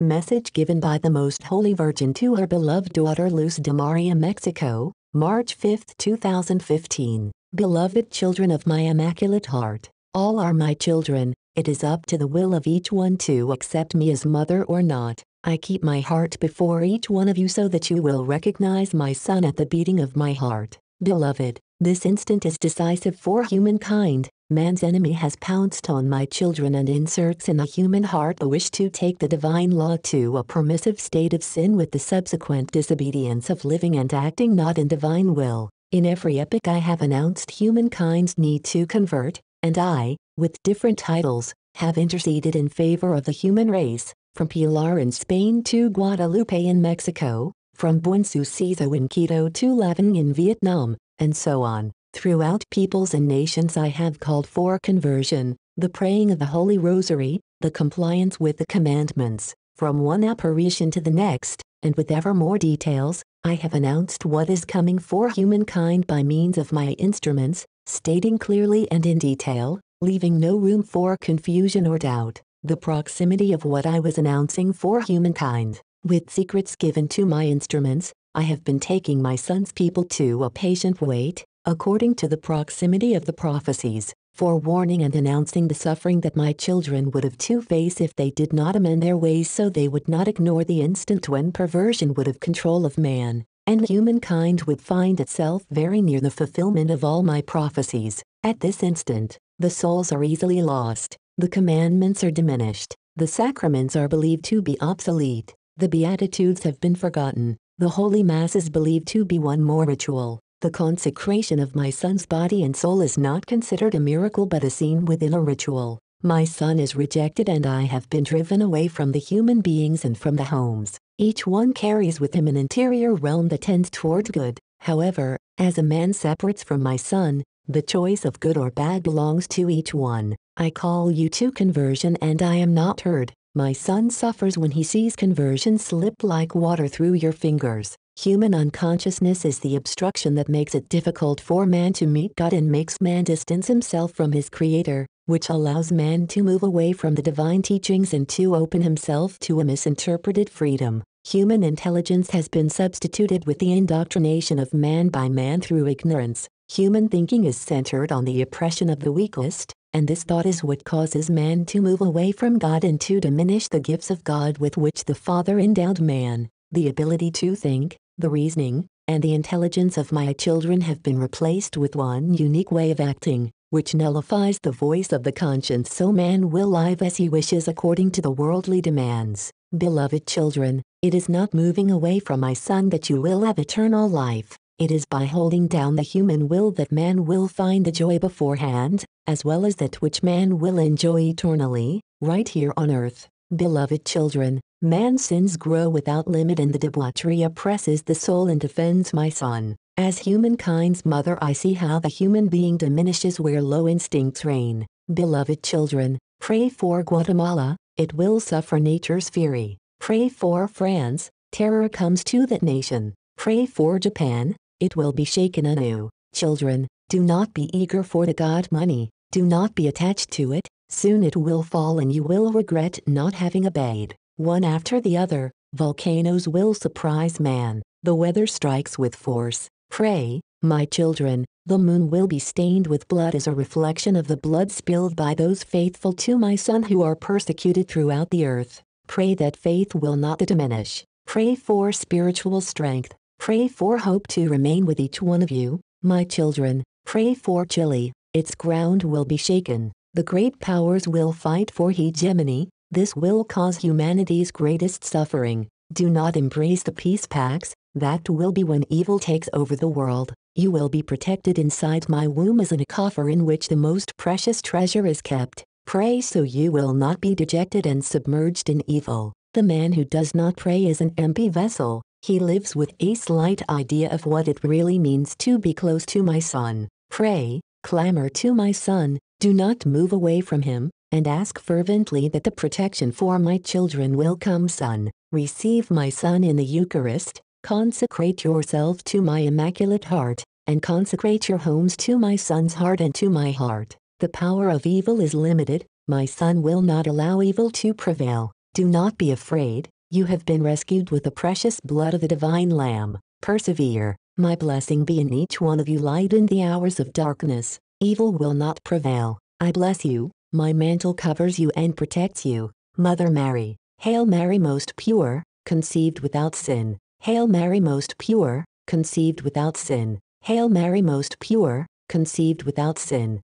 Message given by the Most Holy Virgin to her beloved daughter Luz de Maria, Mexico, March 5, 2015. Beloved children of my Immaculate Heart, all are my children. It is up to the will of each one to accept me as mother or not. I keep my heart before each one of you so that you will recognize my Son at the beating of my heart. Beloved, this instant is decisive for humankind. Man's enemy has pounced on my children and inserts in the human heart the wish to take the divine law to a permissive state of sin with the subsequent disobedience of living and acting not in divine will. In every epoch I have announced humankind's need to convert, and I, with different titles, have interceded in favor of the human race, from Pilar in Spain to Guadalupe in Mexico, from Buen Suceso in Quito to Lavang in Vietnam, and so on. Throughout peoples and nations I have called for conversion, the praying of the Holy Rosary, the compliance with the commandments, from one apparition to the next, and with ever more details, I have announced what is coming for humankind by means of my instruments, stating clearly and in detail, leaving no room for confusion or doubt, the proximity of what I was announcing for humankind. With secrets given to my instruments, I have been taking my Son's people to a patient wait, according to the proximity of the prophecies, forewarning and announcing the suffering that my children would have to face if they did not amend their ways, so they would not ignore the instant when perversion would have control of man, and humankind would find itself very near the fulfillment of all my prophecies. At this instant, the souls are easily lost, the commandments are diminished, the sacraments are believed to be obsolete, the Beatitudes have been forgotten, the Holy Mass is believed to be one more ritual. The consecration of my Son's body and soul is not considered a miracle but a scene within a ritual. My Son is rejected and I have been driven away from the human beings and from the homes. Each one carries with him an interior realm that tends toward good. However, as a man separates from my Son, the choice of good or bad belongs to each one. I call you to conversion and I am not heard. My Son suffers when he sees conversion slip like water through your fingers. Human unconsciousness is the obstruction that makes it difficult for man to meet God and makes man distance himself from his Creator, which allows man to move away from the divine teachings and to open himself to a misinterpreted freedom. Human intelligence has been substituted with the indoctrination of man by man through ignorance. Human thinking is centered on the oppression of the weakest, and this thought is what causes man to move away from God and to diminish the gifts of God with which the Father endowed man. The ability to think, the reasoning, and the intelligence of my children have been replaced with one unique way of acting, which nullifies the voice of the conscience so man will live as he wishes according to the worldly demands. Beloved children, it is not moving away from my Son that you will have eternal life. It is by holding down the human will that man will find the joy beforehand, as well as that which man will enjoy eternally, right here on earth. Beloved children, man's sins grow without limit and the debauchery oppresses the soul and offends my Son. As humankind's mother I see how the human being diminishes where low instincts reign. Beloved children, pray for Guatemala, it will suffer nature's fury. Pray for France, terror comes to that nation. Pray for Japan, it will be shaken anew. Children, do not be eager for the God money, do not be attached to it, soon it will fall and you will regret not having obeyed. One after the other, volcanoes will surprise man, the weather strikes with force. Pray, my children, the moon will be stained with blood as a reflection of the blood spilled by those faithful to my Son who are persecuted throughout the earth. Pray that faith will not diminish. Pray for spiritual strength. Pray for hope to remain with each one of you, my children. Pray for Chile, its ground will be shaken. The great powers will fight for hegemony. This will cause humanity's greatest suffering. Do not embrace the peace pacts. That will be when evil takes over the world. You will be protected inside my womb as in a coffer in which the most precious treasure is kept. Pray so you will not be dejected and submerged in evil. The man who does not pray is an empty vessel. He lives with a slight idea of what it really means to be close to my Son. Pray, clamor to my Son, do not move away from him, and ask fervently that the protection for my children will come. Son, receive my Son in the Eucharist, consecrate yourself to my Immaculate Heart, and consecrate your homes to my Son's heart and to my heart. The power of evil is limited, my Son will not allow evil to prevail. Do not be afraid, you have been rescued with the precious blood of the divine Lamb. Persevere, my blessing be in each one of you. Light in the hours of darkness, evil will not prevail. I bless you, my mantle covers you and protects you. Mother Mary, Hail Mary most pure, conceived without sin. Hail Mary most pure, conceived without sin. Hail Mary most pure, conceived without sin.